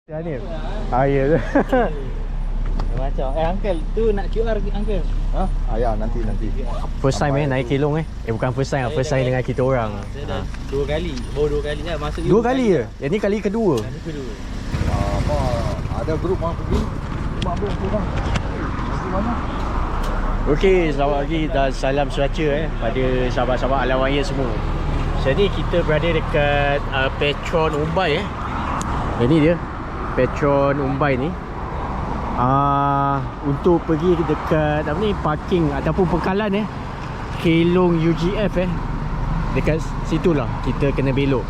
Hanif. Ya tu. Macam uncle tu nak QR uncle. Ya nanti. First time naik Kelong bukan first time, first time dengan kita orang. Saya dah 2 kali. Baru 2 kali dah masuk. 2 kali je. Yang ni kali kedua. Ada grup orang pergi. Mak belum kurang. Pergi mana? Okey, selamat pagi dan salam cuaca pada sahabat-sahabat Alam Raya semua. Jadi kita berada dekat Petron Umbai Ini dia Petron Umbai ni. Untuk pergi dekat apa ni, parking ataupun pangkalan Kelong UGF dekat situlah kita kena belok.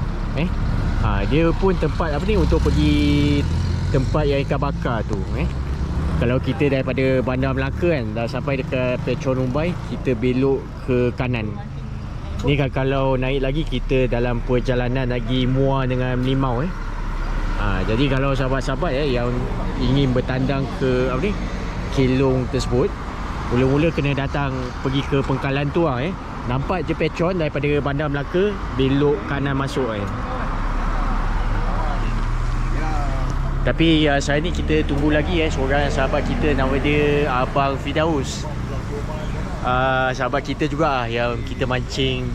Dia pun tempat apa ni untuk pergi tempat yang ikan bakar tu. Kalau kita daripada Bandar Melaka dah sampai dekat Petron Umbai, kita belok ke kanan. Ni kan kalau naik lagi kita dalam perjalanan lagi Muar dengan Melimau jadi kalau sahabat-sahabat yang ingin bertandang ke apa ni, Kelong tersebut, mula-mula kena datang pergi ke pangkalan tu nampak je Petron daripada Bandar Melaka, belok kanan masuk Tapi saat ni kita tunggu lagi seorang sahabat kita, nama dia Abang Fidaus. Sahabat kita juga yang kita mancing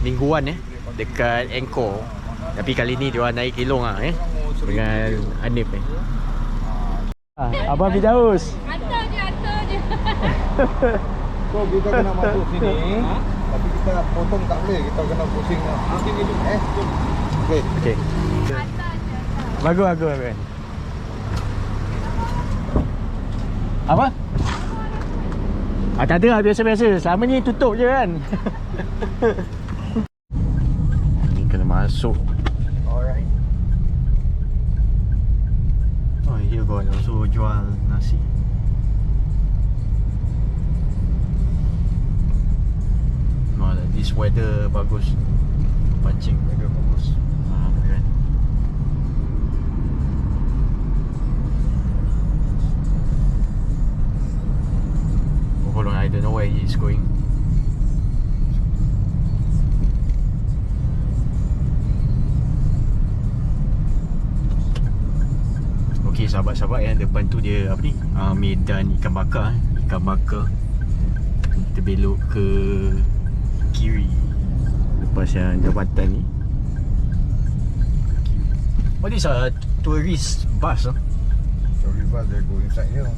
mingguan dekat Angkor. Tapi kali ni dia orang naik Kelong dengan Hanif Abang Fidaus. Hantar je. So kita kena masuk sini. Tapi kita potong tak boleh. Kita kena pusing. Pusing itu Okey. Bagus. Apa? Tak ada lah, biasa-biasa. Selama ni tutup je kan. Ni kena masuk. Alright. Here got also jual nasi. This weather bagus. Pancing weather bagus. Kan. Hold on, I don't know where he is going. Okey, sahabat-sahabat yang depan tu dia apa ni? Medan ikan bakar. Kita belok ke kiri lepas yang jabatan ni. What is a tourist bus? Tourist bus they go inside here.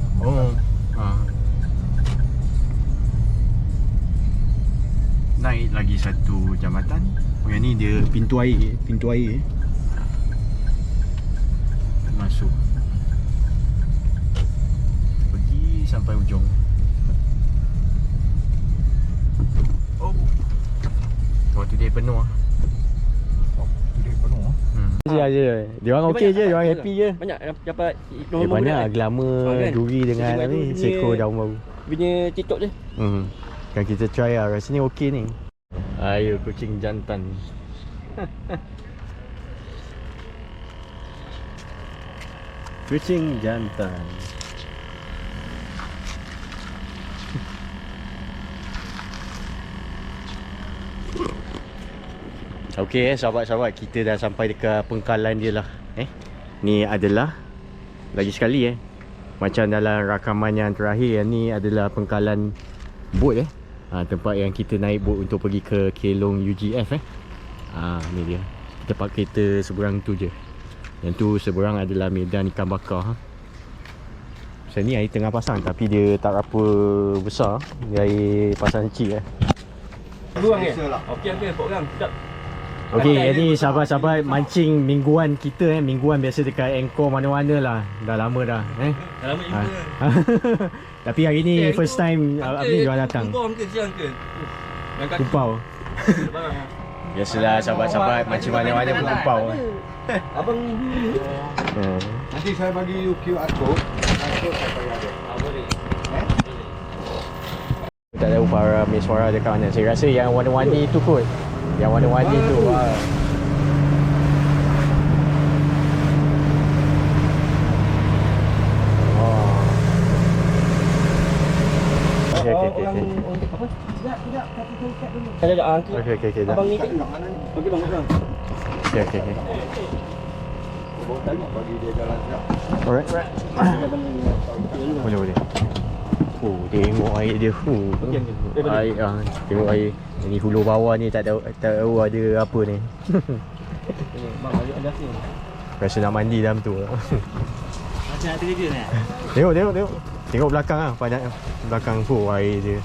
Naik lagi satu jambatan. Yang ni dia pintu air. Masuk. Pergi sampai ujung. Waktu dia penuh Dia penuh je. Dia orang okey je, dia orang happy je. Banyak dapat nombor Banyak gelama kan? duri dengan ni seekor daun baru. Punya TikTok je. Kan kita try lah, rasanya okey ni. Ayo kucing jantan. Kucing jantan. Okey sahabat-sahabat, kita dah sampai dekat pangkalan dia lah. Ni adalah lagi sekali macam dalam rakaman yang terakhir, yang ni adalah pangkalan bot tempat yang kita naik bot untuk pergi ke Kelong UGF ni dia. Tempat kereta seberang tu je. Yang tu seberang adalah medan ikan bakar. Macam ni air tengah pasang, tapi dia tak apa besar. Dia air pasang kecil Buang Okey, program. Sedap. Okey, jadi sahabat-sahabat mancing mingguan kita mingguan biasa dekat Angkor mana-mana lah. Dah lama dah Dah lama jumpa. Tapi hari ni first time Abni dia datang. Kumpau. Biasalah sahabat-sahabat mancing mana-mana pun kumpau. Abang nanti saya bagi you QR code. Nanti saya bayar dia. Boleh. Tak tahu para miswara dekat mana. Saya rasa yang warna-warni tu kot. Yang warna-warni tu. Okey. Ada angki. Okey dah. Abang ni. Okey bang. Okey. Bagi dia jalan siap. Alright. Boleh. Oh, tengok air dia. Air tengok air. Ini hulu bawah ni tak tahu ada apa ni. Bang, ada sini. Rasa nak mandi dalam tu. Macam nak terkerja ni. Tengok. Tengok belakang ah, banyak belakang air dia.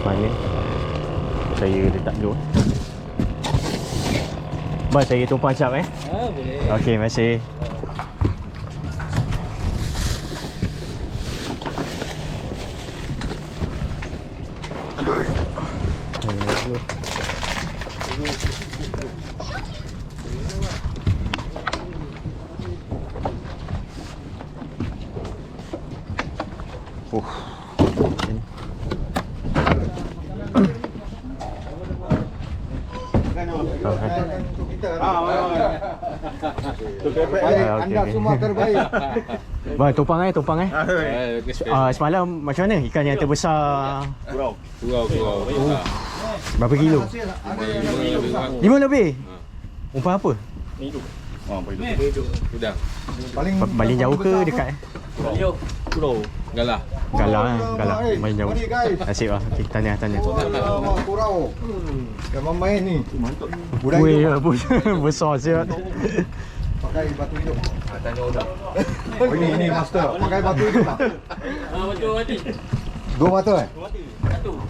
Mana saya letak dulu. Bang, saya tumpang cap Boleh. Okey, terima kasih. Untuk kita. Baik, Anda okey. semua terbaik. Bang, tumpang semalam macam mana ikan yang terbesar? Kurau. Berapa kilo? Hasil ada 5 lebih. Umpan apa? Hidup. Sudah. paling Paling jauh ke dekat? Kurau. Galah. Galah. Paling jauh. Mari guys. Nasib lah. Okay, tanya. Alamak, kurau. Jangan main ni. Budak Weh, hidup. besar siap. Pakai batu hidup. Tanya orang. Oh, ini master. Pakai batu hidup tak? Dua mata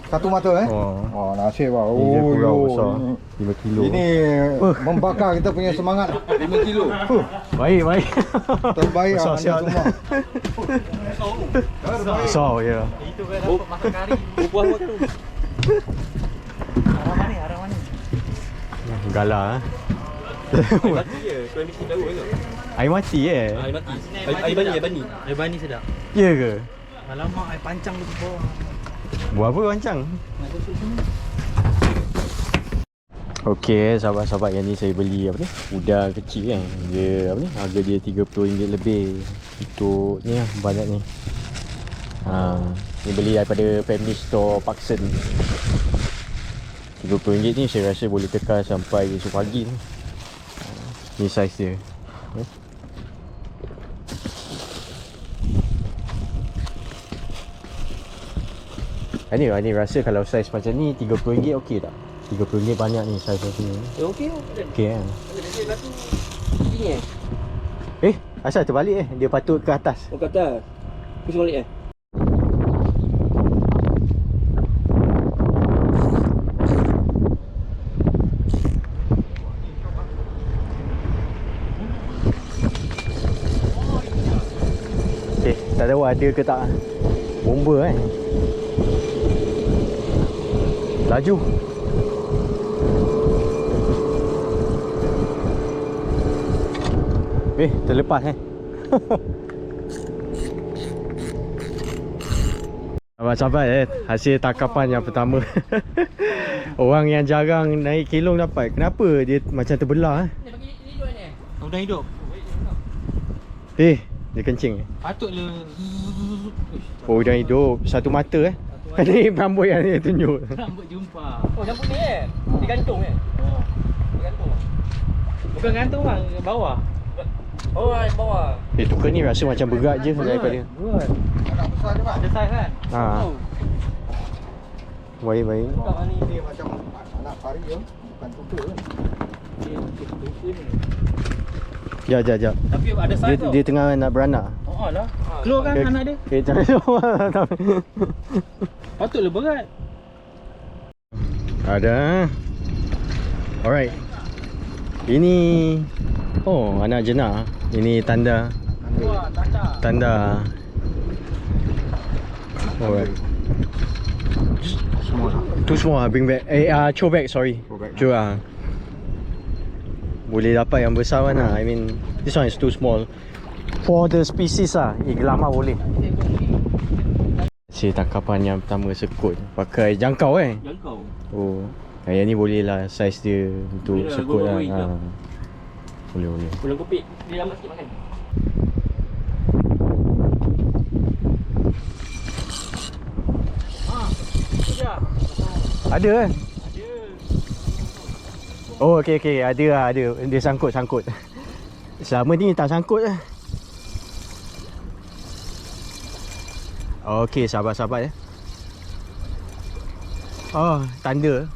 Satu mata Oh. Oh, nasib lah. Ini dia kurau yo, besar. ini- 5 kilo. Ini membakar kita punya semangat. 5 kilo. Baik. Terbaik Besar anda siap. semua. Besar ya. Itu kan dapat makan kari. Buah waktu. Arah mana? Galah. Mati je. Kau mesti tahu ke? Air mati Air mati. Air bani sedap. Ya ke? Alamak, air pancang tu bawah. Buat apa rancang? Okey, sahabat-sahabat, yang ni saya beli apa ni? Udang kecil kan. Dia apa ni? Harga dia RM30 lebih. Untuk ni lah, banyak ni. Ni beli daripada Family Store Parkson. RM30 ni saya rasa boleh tekar sampai esok pagi ni. Ni saiz dia. Ni rasa kalau saiz macam ni RM30 okey tak? RM30 banyak ni saiz macam ni. Okey. Okey kan? Asal terbalik dia patut ke atas. Oh kata. Pusing balik Tak tahu ada ke tak. Bomba kan. Laju. Terlepas Sahabat-sahabat hasil tangkapan yang pertama. Orang yang jarang naik kelong dapat. Kenapa dia macam terbelah Udang hidup. dia kencing Patutlah. Oh, udang hidup. Satu mata Ni rambut yang dia tunjuk. Rambut jumpa. Oh, rambut ni Dia gantung Oh. Dia gantung. Bukan gantung bang, bawah. Oh, bawah. Tukar ni rasa macam berat je daripada. Berat. Agak besar je Pak. Ada saiz kan? Baik. Bukan ni. Dia macam anak pari je. Bukan tutur kan. Jap. Tapi ada saiz Dia tengah nak beranak. Oh lah. Keluar kan anak dia? Jangan. Patutlah berat. Ada. Alright. Ini anak jenah. Ini tanda. Wah, Tanda. Alright. Semua. Tu semua bring back. Throw back, sorry. Throw back. Throw boleh dapat yang besar kan lah. I mean this one is too small for the species lah. Iglama boleh. Si tangkapan yang pertama sekut pakai jangkau Jangkau. Oh, yang ni boleh lah saiz dia untuk Boleh lah, sekut lah. gua bawa Boleh. Pulang kopi. Dia lambat sikit makan. Ada kan? Ada. Oh okey ada. Dia sangkut. Selama ni tak sangkut lah. Okey, sabar ya. Oh, tanda.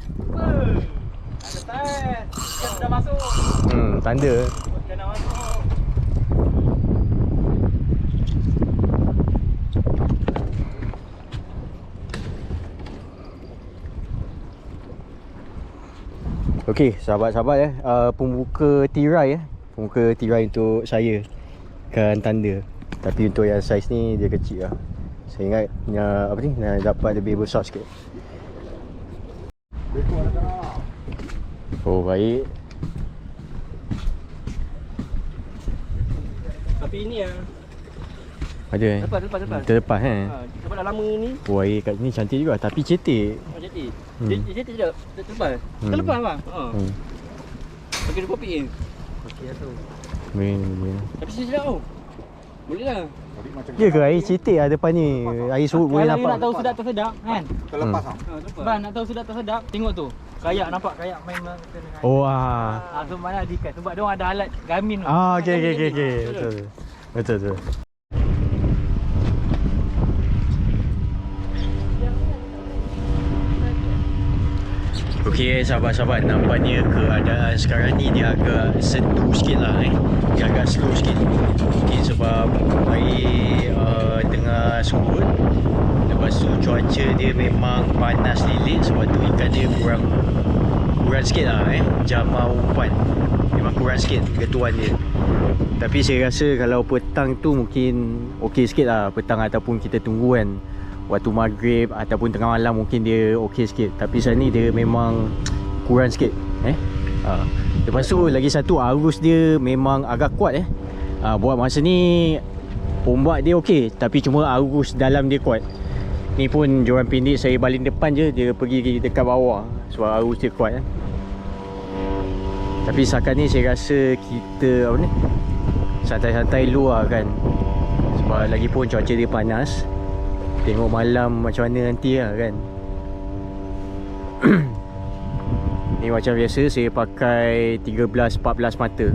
Ada tayar. Ikan dah masuk. Tanda. Ikan dah masuk. Okey, sahabat-sahabat pembuka tirai Pembuka tirai untuk saya kan tanda. Tapi untuk yang saiz ni dia kecil lah. Saya ingat nak dapat lebih besar sikit. Oh, baik. Tapi ini Ada Lepas. Terlepas Sebab dah lama ni. Oh, air kat ni cantik juga tapi cetek. Jadi. Dia tidak terlepas. Terlepas bang. Pakai dua kopi je. Okey lah tu. Boleh. Tapi sedap tau. Boleh lah. Ya ke air cetek lah depan ni. Air surut boleh Kalau you nampak. nak tahu sedap tak sedap kan? Terlepas tau. Bang nak tahu sedap tak sedap, tengok tu. Kayak nampak kayak main dengan. Oh So mana diikat sebab dia orang ada alat gamin tu. okey. Betul. Okey sahabat-sahabat, nampaknya keadaan sekarang ni dia agak sendu sikit lah Dia agak slow sikit. Mungkin sebab air tengah surut. Lepas tu cuaca dia memang panas lilit. Sebab tu ikan dia kurang sikit lah jam umpan memang kurang sikit getuan dia. Tapi saya rasa kalau petang tu mungkin okey sikit lah. Petang ataupun kita tunggu kan waktu maghrib ataupun tengah malam mungkin dia okey sikit. Tapi saat ni dia memang kurang sikit Lepas tu lagi satu, arus dia memang agak kuat buat masa ni ombak dia okey tapi cuma arus dalam dia kuat. Ni pun joran pendek saya baling depan je, dia pergi dekat bawah sebab arus dia kuat Tapi setakat ni saya rasa kita santai-santai luar kan. Sebab lagi pun cuaca dia panas. Tengok malam macam mana nanti lah kan. Ni macam biasa saya pakai 13-14 mata.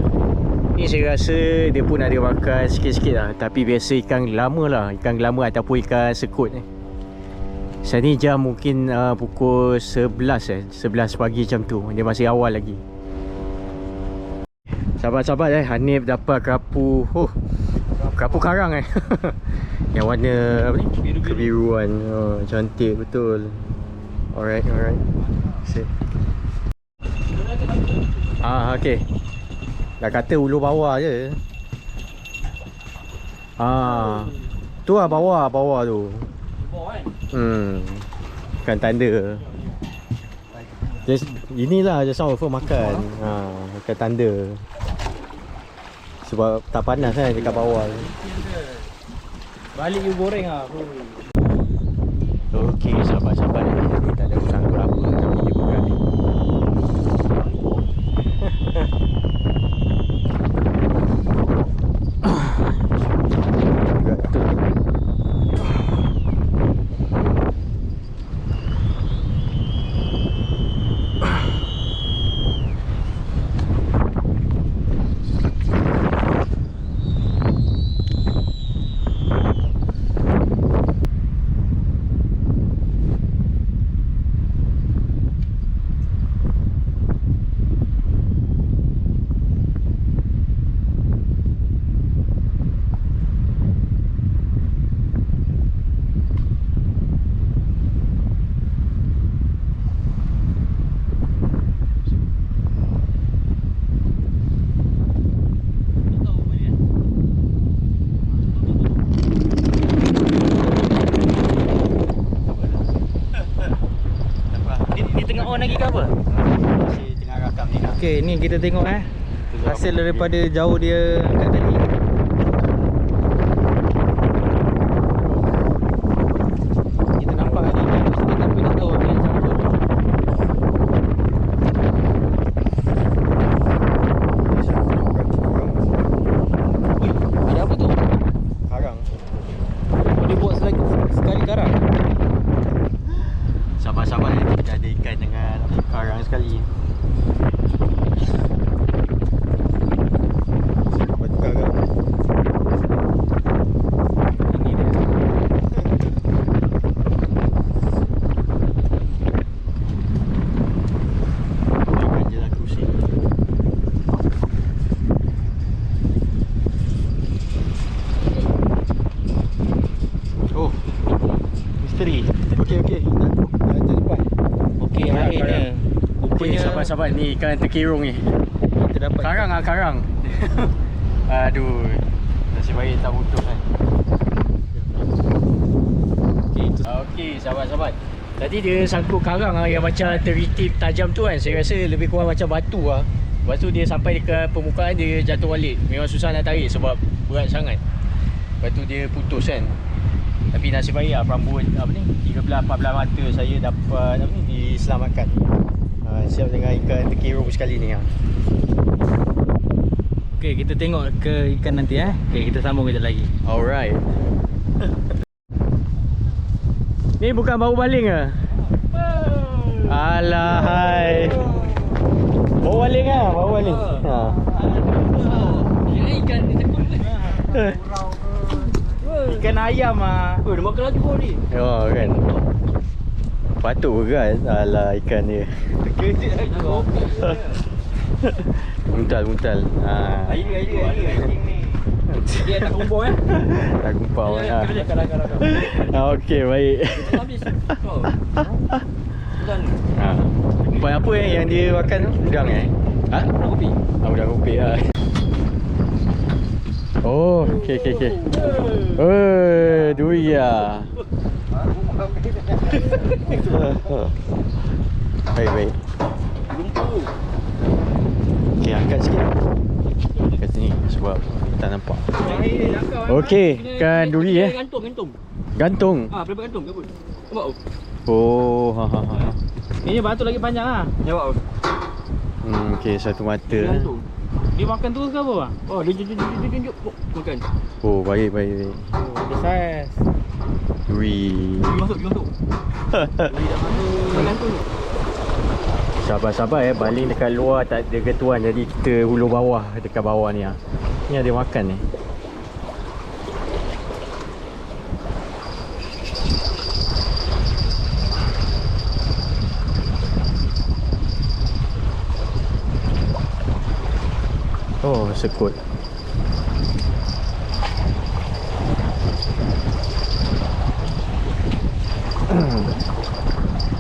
Ni saya rasa dia pun ada makan sikit-sikit lah. Tapi biasa ikan lama lah. Ikan lama ataupun ikan sekut Saat ni jam mungkin pukul 11 pagi macam tu. Dia masih awal lagi. Sahabat-sahabat Hanif dapat kerapu. Kerapu karang yang warna apa ni? Kebiruan. Cantik betul. Alright. Sip. Okey. Dah kata ulu bawah je. Tu lah bawah tu. Kan tanda. Inilah je sama pun makan. Kan tanda. Sebab tak panas kan dekat bawah. Balik you goreng Okey sahabat-sahabat, ni tak ada sangkut apa tapi dia pegang ni. Ni tengah on lagi ke apa? Masih tengah rakam ni. Okey, ni kita tengok Hasil daripada jauh dia angkat tali. Kita nampak tadi kan, tapi tak tahu apa yang campur. Ui, ada apa tu? Karang. Dia buat sekali karang. Sabar-sabar kita ada ikan dengan karang sekali. Batu karang. Ini dia. Makan je lah cruising. Oh, misteri. Okey. Dah cepat. Okey, Karang, airnya. karang. Rupanya Sabar-sabar ni ikan terkirung ni. kita dapat Karang. Aduh. Nasib baik tak putus kan. Okey, itu Okey, sahabat-sahabat. Tadi dia sangkut karang yang macam teritip tajam tu kan. Saya rasa lebih kurang macam batu lah. Lepas tu dia sampai dekat permukaan dia jatuh balik. Memang susah nak tarik sebab berat sangat. Lepas tu dia putus kan. Tapi nasib baik lah perambut apa ni 13-14 mata saya dapat apa ni diselamatkan. Siap dengan ikan terkirung sekali ni. Okey, kita tengok ke ikan nanti Okey, kita sambung kejap lagi. Alright. Ni bukan baru baling ke? Alahai. Baru baling lah, baru baling. Ha. Ikan ni tekun ni. Ikan ayam ah. Oh, dia makan lagi bawah ni. Oh kan. Patut berat. Alah ikan dia. Terkejut aku. Muntal. Ha. Air ni. Dia tak kumpul Tak kumpau. Ha. Kadang-kadang. Okey, baik. Habis. Oh. Dan Ha. Umpan apa yang dia makan tu? Udang Ha? kopi. Udang kopi ha. Oh, okey. Oh, duri ah. Baik. Lumpur. Okey, angkat sikit. Kat sini sebab tak nampak. Okey, ikan duri Gantung. Gantung. Berapa gantung ke pun? Nampak tu? Oh, ha. Ini batu lagi panjang ah. Nampak tu? Okey, satu mata. Gantung. Dia makan terus ke apa bang? Oh, dia tunjuk makan. Oh, baik. Oh, ada saiz. Duri. Dia masuk. Dia dah masuk. Gantung tu. Sabar-sabar baling dekat luar tak ada ketuan, jadi kita hulur bawah dekat bawah ni Ni ada makan ni. Oh, sekut.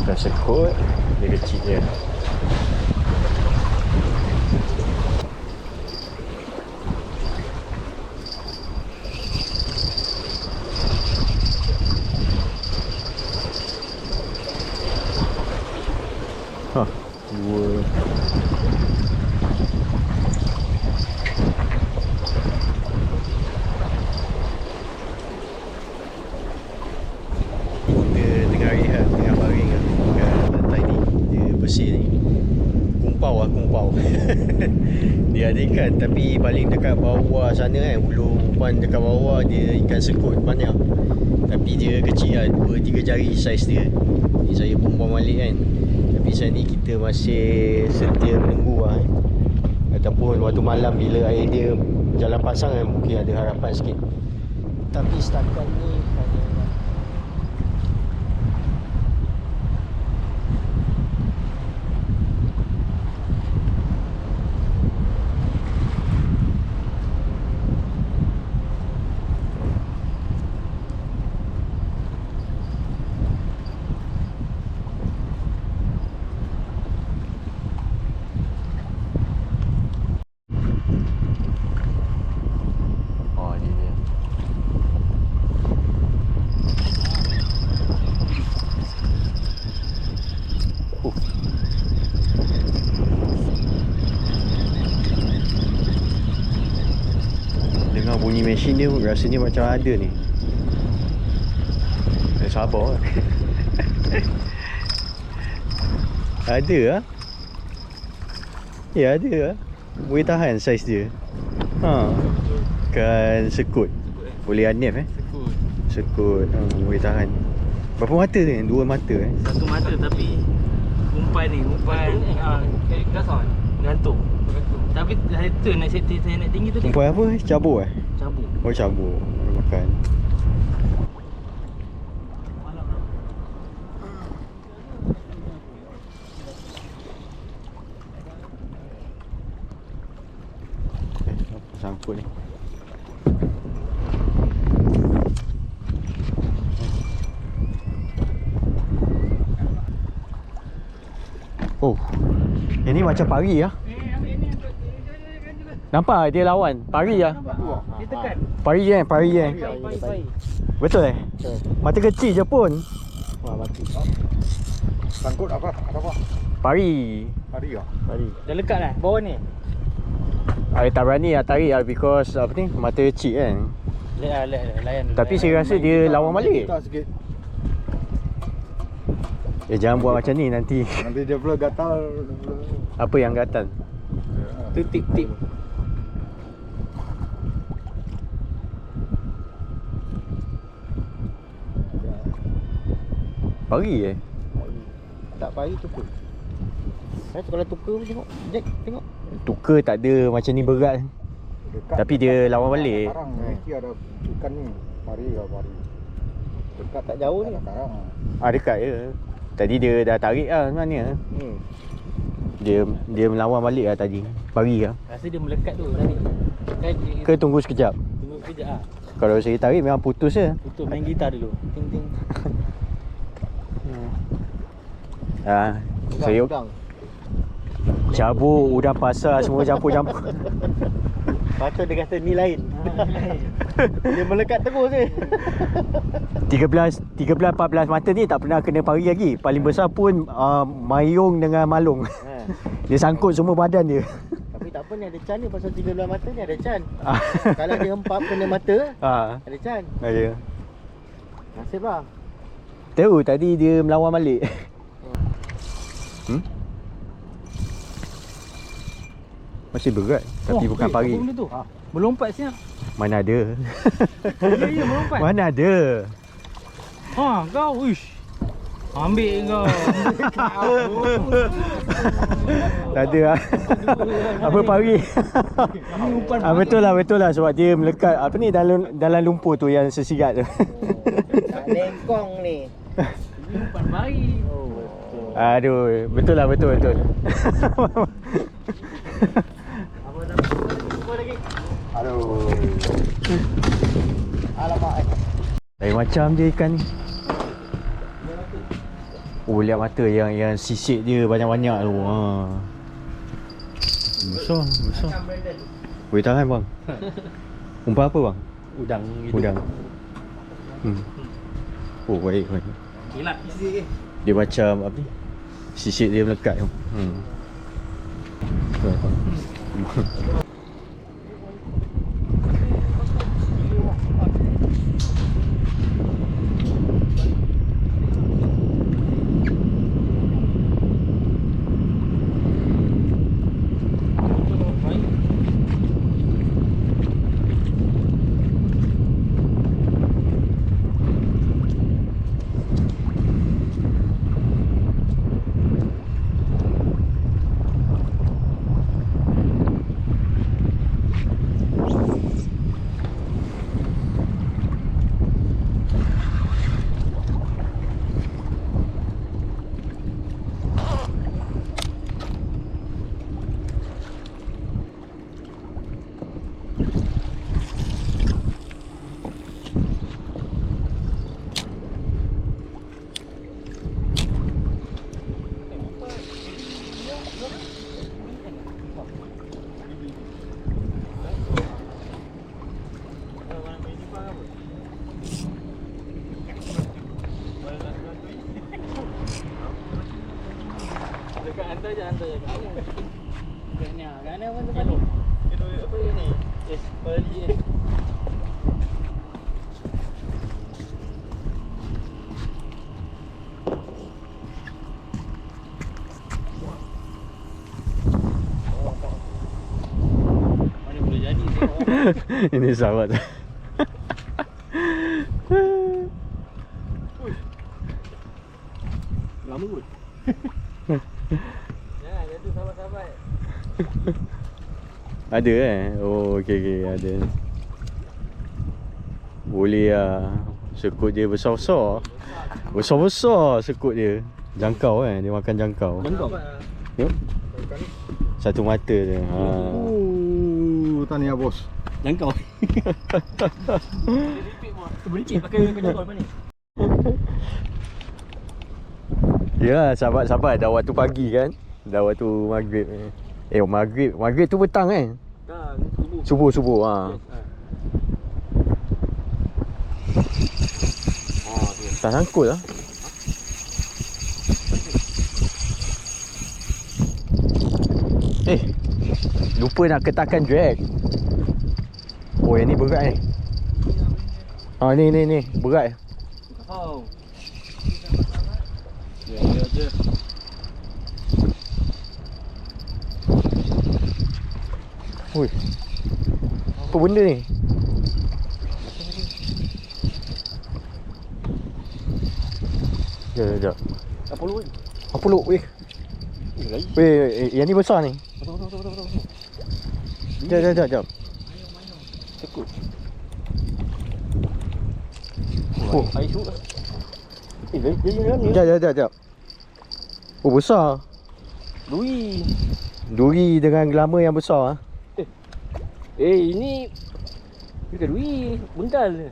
Dah sekut, dia kecil je. Dua. Kita tengah rehat, tengah baring kat lantai ni. Dia bersih ni. Kumpau. Dia ada ikan tapi baling dekat bawah sana kan. Ulu umpan dekat bawah dia ikan sekut banyak. Tapi dia kecil lah, 2-3 jari saiz dia. Ni saya bumbang balik kan. Tapi saat ni kita masih setia menunggu lah Ataupun waktu malam bila air dia jalan pasang kan, mungkin ada harapan sikit. Tapi setakat ni ni rasanya macam ada ni. Sabar. Ada lah. Ya ada lah. Boleh tahan saiz dia. Kan sekut. Boleh anif Sekut. Boleh tahan. Berapa mata ni? 2 mata Satu mata tapi umpan kasar gantung. Tapi itu naik tinggi tu dia. Umpan apa? Cabur Cabut. Oh cabur. Makan. Sangkut ni. Oh. Ini macam pari lah. Nampak dia lawan. Pari lah. Dia tekan. Pari kan? Betul Mata kecil je pun. Mati. Sangkut apa? Ada apa? Pari. Hari ah. Pari. Dah lekat lah bawah ni. I tak berani lah tarik lah because apa ni, mata kecil kan. Layan dulu. Tapi saya rasa dia lawan balik. Tak sikit. Jangan buat macam ni nanti. Nanti dia pula gatal. Apa yang gatal? tu tip-tip. Pari Tak pari tukar. Saya tu kalau tukar pun tengok. Jack tengok. Tukar tak ada macam ni berat. Dekat, Tapi dia lawan balik. Sekarang mesti ada ikan ni. Pari lah pari. Dekat Tak jauh ni. sekarang. Dekat je. Tadi dia dah tarik lah sebenarnya. Dia melawan balik lah tadi. Pari lah. Rasa dia melekat tu tadi. Kan dia Ke tunggu sekejap. tunggu kejap ah. Kalau saya tarik memang putus je. Betul main gitar dulu. Ting ting. Saya cabut udang pasar semua campur-campur. Patut dia kata ni lain. Dia melekat terus je. 13, 14 mata ni tak pernah kena pari lagi. Paling besar pun mayung dengan malung. Dia sangkut semua badan dia. Tapi tak apa ni ada can ni pasal 13 mata ni ada can. Kalau dia hempap kena mata ada can. Ya. Nasib lah. Tahu tadi dia melawan balik. Masih berat tapi bukan pari. Apa benda tu? Melompat siap. Mana ada. Ya melompat. Mana ada. Kau wish. Ambil kau. Tak ada lah. Apa pari. Betul lah sebab dia melekat apa ni dalam lumpur tu yang sesirat tu. Tak lengkong ni. Umpan pari. Aduh, betul. Aduh. Alamak. Lain macam je ikan ni. Oh, lihat mata yang sisik dia banyak-banyak tu. Besar. Boleh tahan bang. Umpan apa bang? Udang. Oh, baik. Kilat. Dia macam apa ni? Sisik dia melekat tu. Hantar je. Kena pun tempat ni. Apa ni? Yes, balik yes. Ini sahabat. Lama kot. Ya, itu sahabat-sahabat. Ada Oh okey ada. Boleh lah. Sekut dia besar-besar. Besar-besar sekut dia. Jangkau dia makan jangkau. Jangkau. Tengok. Satu mata dia. Tahniah bos. Jangkau. Bericik pakai jangkau depan ni. Ya, sahabat-sahabat dah waktu pagi kan. Dah waktu maghrib. Maghrib tu petang kan. Dah, subuh. Subuh Tak sangkut lah. Lupa nak ketakkan drag. Oh yang ni berat ni. Ni berat. Oh. Ya. Oi. Apa benda ni? Sekejap. Apa lu? Weh. Yang ni besar ni. Sekejap. Tekut. Oh. Air syuk. Dia Sekejap. Oh besar. Duri dengan gelama yang besar. Ini bukan duri, bundal.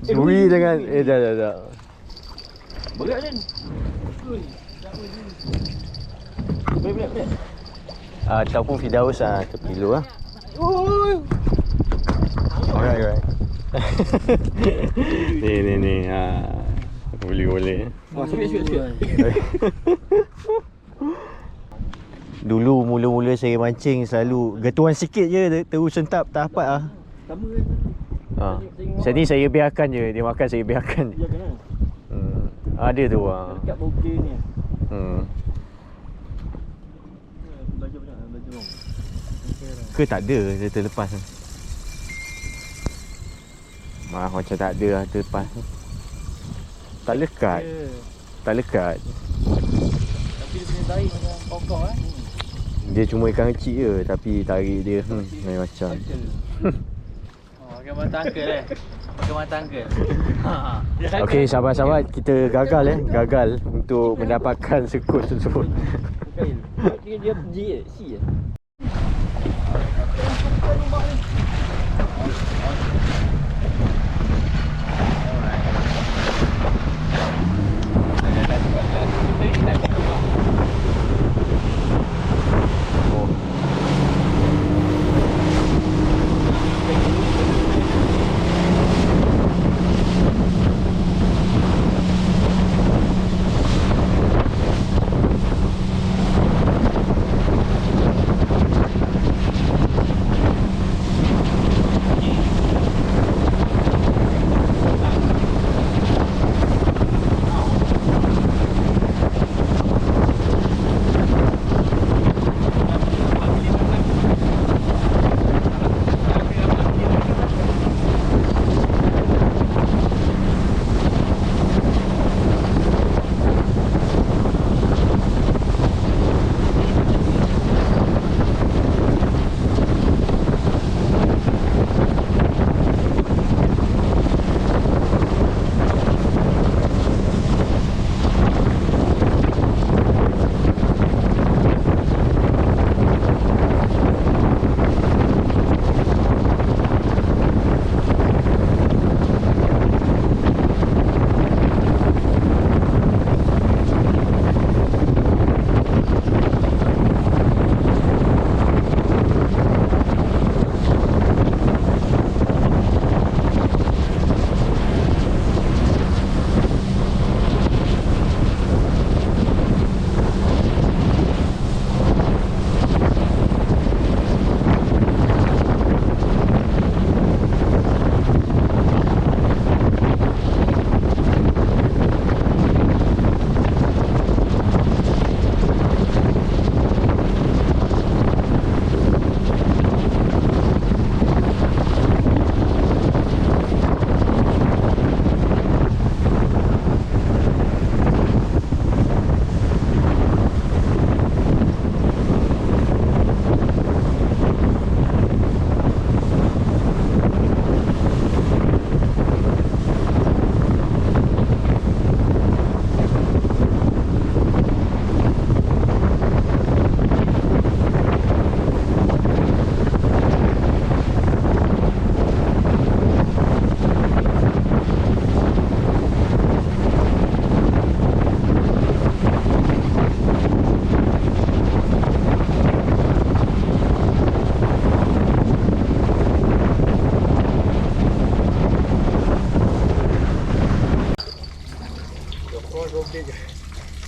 Duri dengan jap. Berat kan? Berat. Ataupun Firdaus terpilu lah. Alright. Ni. Boleh. Syuk. Dulu mula-mula saya mancing selalu getuan sikit je terus sentap tak dapat lah. Sama kan? Saya ni saya biarkan je, dia makan saya biarkan. Ya kan? Ada tu Dekat bau dia ni. Baju bang. Ke tak ada dia terlepas. Macam tak ada lah terlepas. Tak lekat. Tapi dia punya tarik macam kokoh Dia cuma ikan kecil je tapi tarik dia lain macam. Pakai mata angkel Pakai mata angkel. Okey sahabat-sahabat, kita gagal untuk mendapatkan sekut tersebut. Dia G C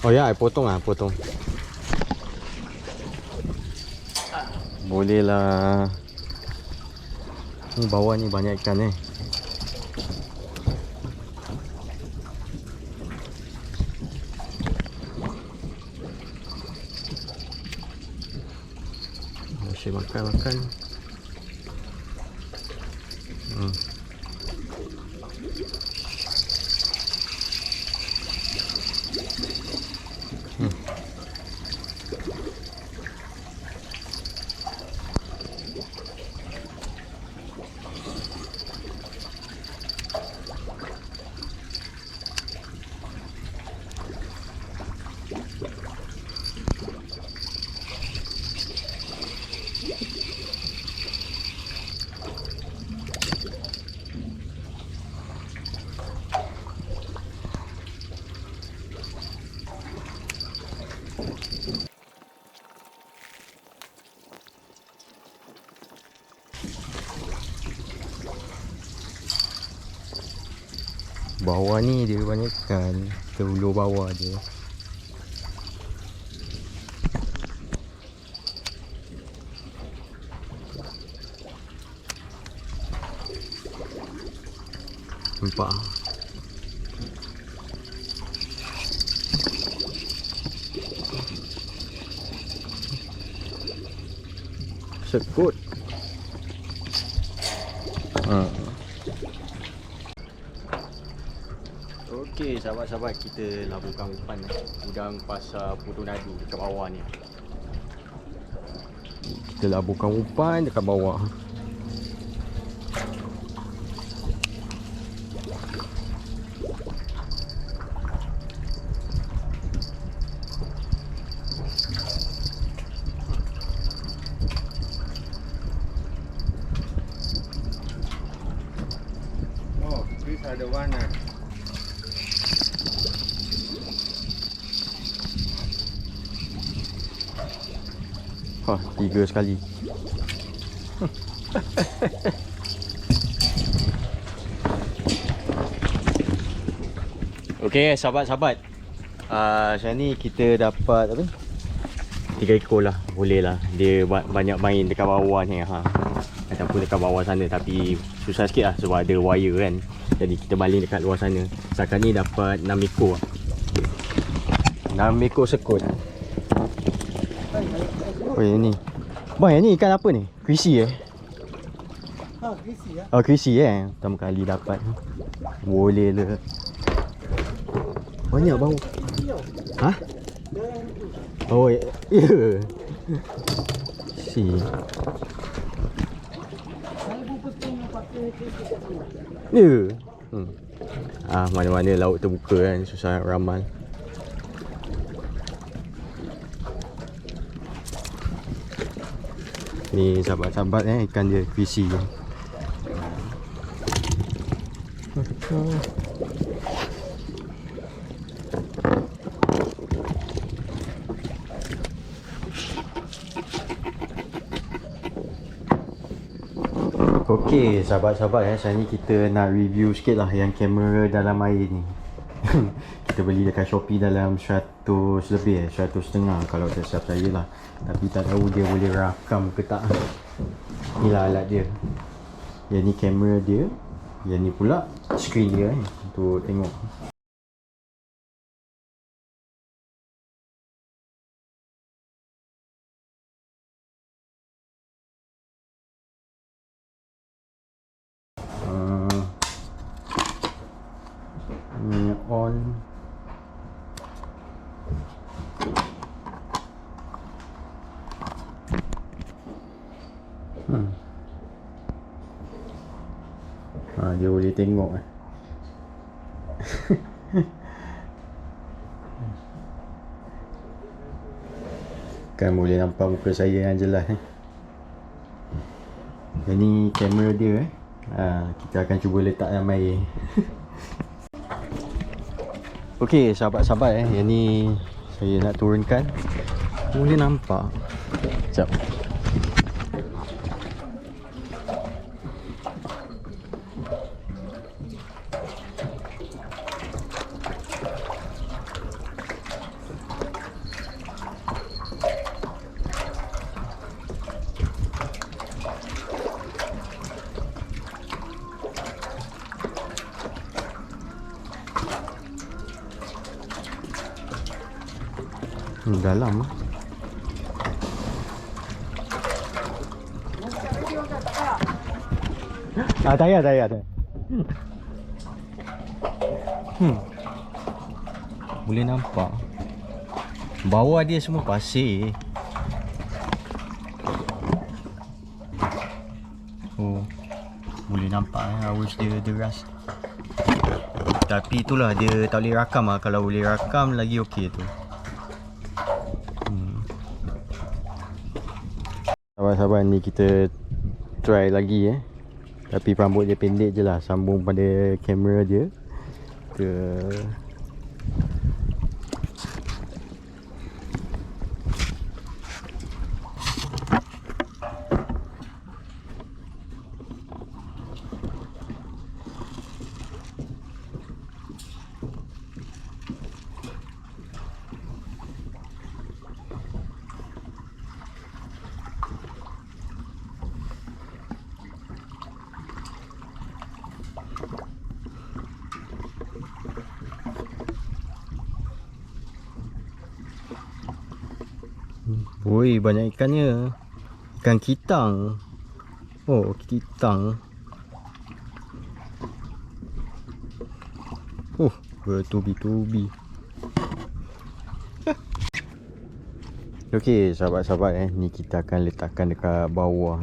Oh ya, potong potong. Boleh lah. Ni bawah ni banyak ikan Masih makan. Bawah ni dia banyak ikan. Kita ulur bawah je. Nampak? Sekut. Okey, sahabat-sahabat, kita laburkan umpan udang pasar Putu Nadu dekat bawah ni. Kita laburkan umpan dekat bawah. Oh, Chris ada warna. Hah, 3 sekali. Okey, sahabat-sahabat. Sekarang ni kita dapat apa? 3 ekor lah. Boleh lah. Dia banyak main dekat bawah ni. Ataupun dekat bawah sana. Tapi susah sikit lah sebab ada wire kan. Jadi kita baling dekat luar sana. Setakat ni dapat 6 ekor. 6 ekor sekut. Oh yang ni. Bang, yang ni ikan apa ni? Krisi Krisi ya. Oh krisi pertama kali dapat. Boleh le. Banyak bau. Hah? Oh ya. Yeah. Si. Ya. Mana-mana laut terbuka kan, susah ramal. Ni sahabat-sahabat ikan dia krisi. Okey sahabat-sahabat sekarang ni kita nak review sikit lah yang kamera dalam air ni. Kita beli dekat Shopee dalam 100 lebih 100.5 kalau tak silap saya lah. Tapi tak tahu dia boleh rakam ke tak. Inilah alat dia. Yang ni kamera dia. Yang ni pula screen dia untuk tengok. Ni on. Dia boleh tengok kan boleh nampak muka saya yang jelas Yang ni kamera dia kita akan cuba letak dalam air. Okey sahabat-sahabat yang ni saya nak turunkan. Boleh nampak. Sekejap. Dalam lah. Tak payah. Boleh nampak. Bawah dia semua pasir. Oh, boleh nampak arus dia deras. Tapi itulah dia tak boleh rakam lah. Kalau boleh rakam lagi okey tu. Sahabat-sahabat, ni kita try lagi Tapi rambut dia pendek je lah. Sambung pada kamera dia ke. Oi, banyak ikannya. Ikan kitang. Oh, kitang. Bertubi-tubi. Okey, sahabat-sahabat ni kita akan letakkan dekat bawah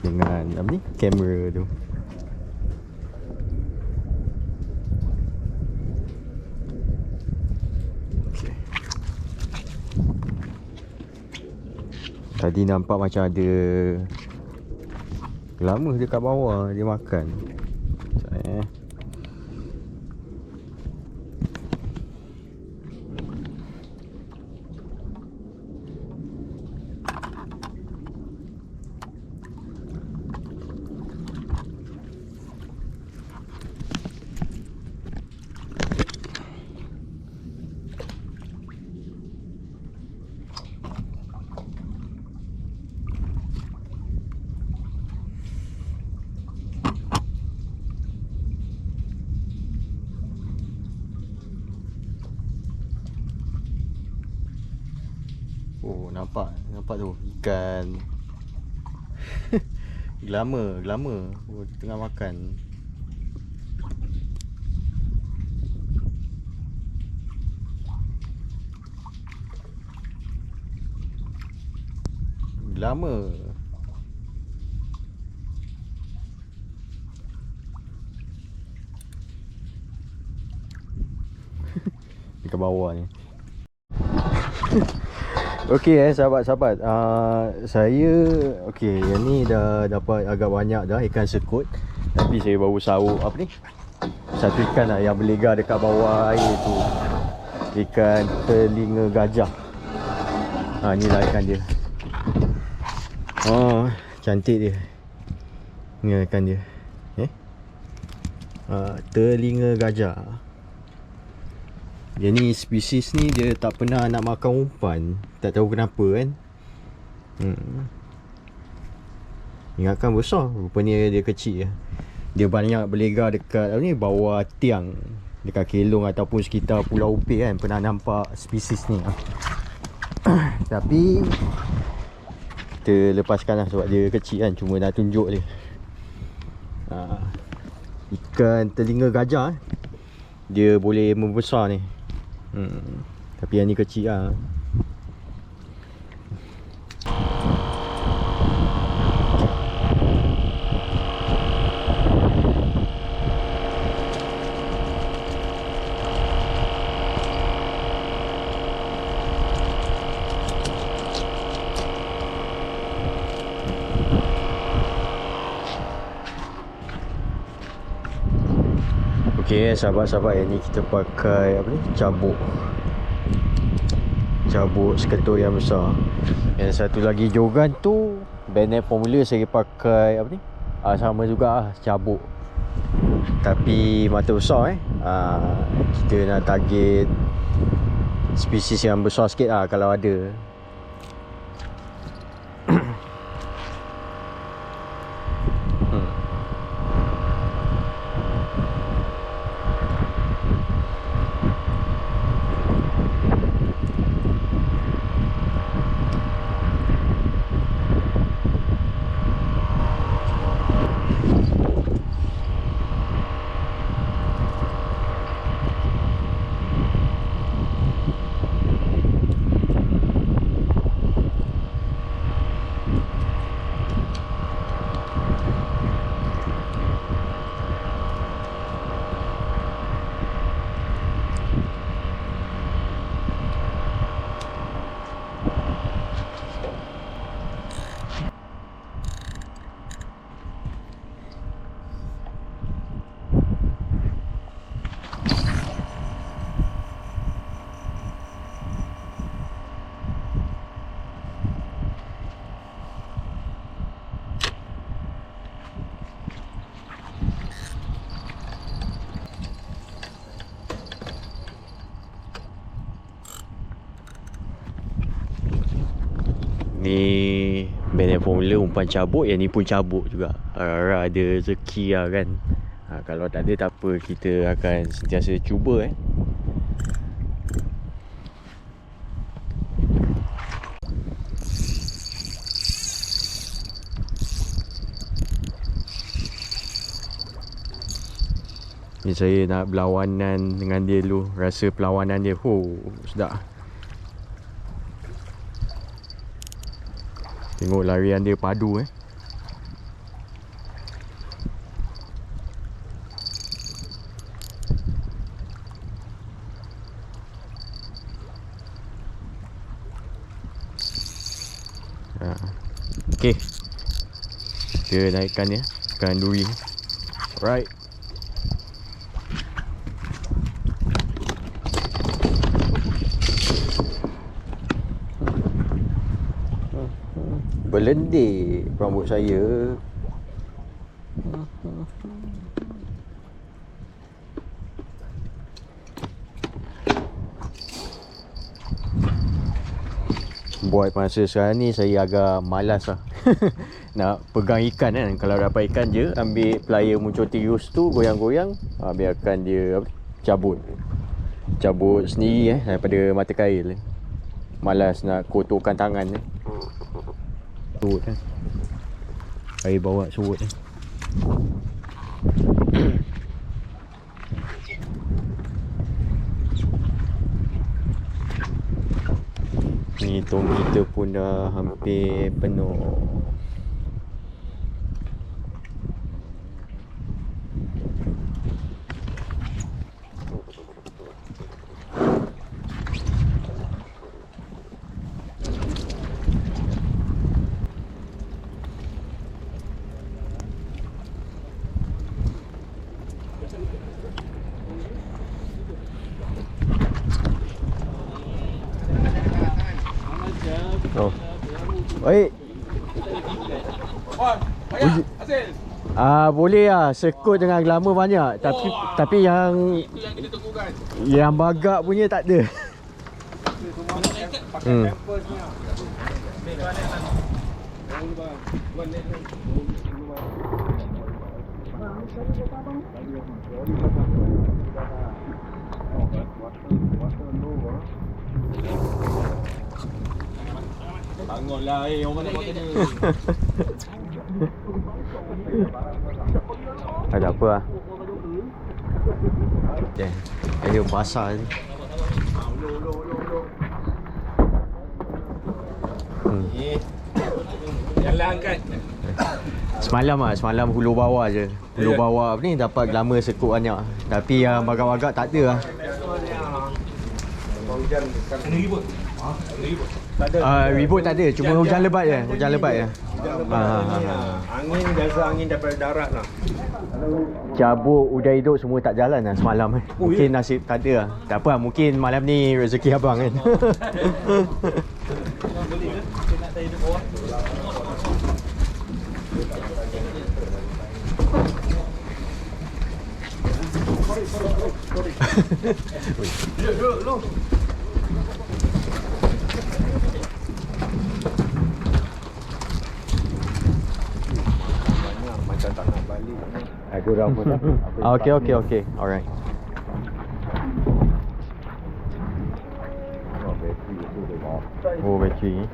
dengan apa ni? Kamera tu. Tadi nampak macam ada lama dekat bawah dia makan. Oh, nampak tu ikan. Gelama. Oh, dia tengah makan. Gelama. Dekat bawah ni. Okey sahabat-sahabat, saya okey, yang ni dah dapat agak banyak dah ikan sekut. Tapi saya baru sahur apa ni? Satu ikan lah yang berlegar dekat bawah air tu. Ikan telinga gajah. Inilah ikan dia. Oh, cantik dia. Ni ikan dia. Telinga gajah. Dia ni spesies ni dia tak pernah nak makan umpan. Tak tahu kenapa kan. Ingatkan besar, rupanya dia kecil. Dia banyak berlegar dekat bawah tiang, dekat Kelong ataupun sekitar Pulau Upit kan. Pernah nampak spesies ni. Tapi kita lepaskan lah sebab dia kecil kan. Cuma nak tunjuk dia. Ikan telinga gajah dia boleh membesar ni. Tapi yang ni kecil lah. Okey sahabat-sahabat, yang ni kita pakai apa ni? Cabuk seketul yang besar. Yang satu lagi jogan tu Bennett Formula, saya pakai apa ni? Sama juga lah, cabuk. Tapi mata besar kita nak target spesies yang besar sikit lah kalau ada. Main formula umpan cabut, yang ni pun cabut juga. Ada rezeki lah kan. Kalau tak ada tak apa, kita akan sentiasa cuba Ni saya nak berlawanan dengan dia dulu. Rasa perlawanan dia, sedap. Tengok larian dia padu Okay, kita naikkan dia, ikan duri. Alright. Berlendir rambut saya. Buat masa sekarang ni saya agak malas lah nak pegang ikan kan. Kalau dapat ikan je, ambil plier muncul tirus tu, goyang-goyang, biarkan dia cabut sendiri daripada mata kail. Malas nak kotorkan tangan surut air bawa surut ni tong kita pun dah hampir penuh. Baik. Boleh lah sekut dengan gelama banyak, tapi yang bagak punya tak ada. Bangunlah orang nak makan ni. Tak apa lah. Air basah ni. Jalan angkat. Semalam hulu bawah je. Hulu bawah ni dapat gelama sekut banyak. Tapi yang bagak-bagak tak ada lah. Ribut tak ada, cuma hujan lebat je. Angin biasa angin daripada darat lah. Cabut, udai hidup semua tak jalan lah semalam. Mungkin nasib tak ada lah. Tak apa lah, mungkin malam ni rezeki abang kan. Macam tak nak balik ni. Ada orang pun tak. Okay. Alright. Oh, bateri.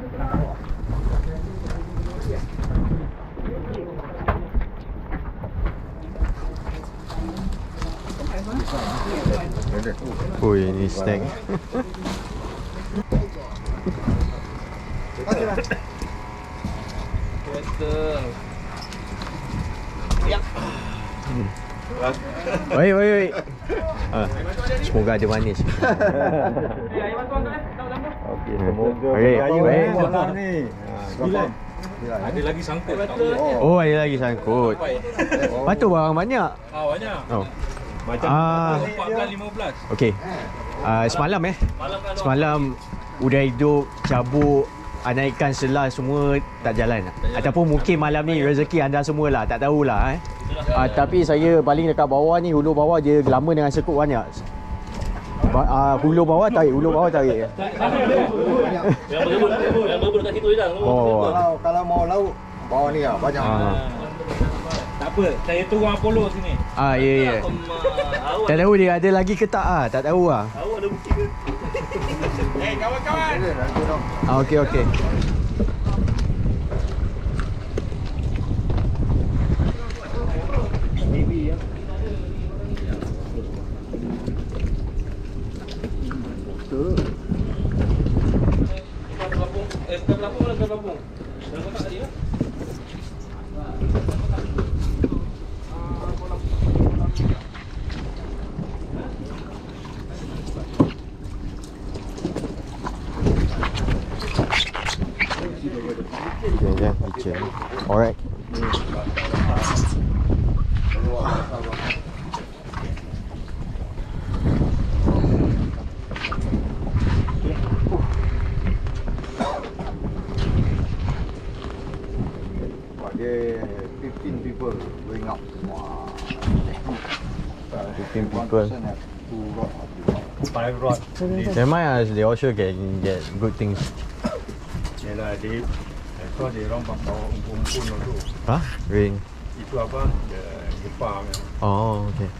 Oh, ini snack. Oi. Semoga ada manis. Okey, semoga baik. Ni. Ada lagi sangkut. Oh, ada lagi sangkut. Patut barang banyak. Banyak. Oh. Macam 14-15. Okey. Semalam udah hidup, cabut, anak ikan selah semua tak jalan. Ataupun mungkin malam ni rezeki anda semualah, tak tahulah Tapi saya baling dekat bawah ni, hulu bawah dia gelama dengan sekut banyak. Hulu bawah tarik, hulu bawah tarik. Yang berebut kat situ je lah. Oh. Kalau mau laut, bawah ni lah banyak. Tak apa, saya turun Apollo sini. Ya. Tak tahu dia ada lagi ke tak tak tahu Awak ada bukti ke? Kawan-kawan. Okey. Sekat pelampung mana sekat pelampung? Dalam kotak tadi lah. Okay, picture. Alright. Dia 15 people going up. Wah. 15 people. 1 person have 2 rod. 5 rod. Never mind, they also can get good things. Yalah, dia tu ada orang bawa umpun-umpun tu. Ring. Itu apa? Dia Jepang. Oh, okay.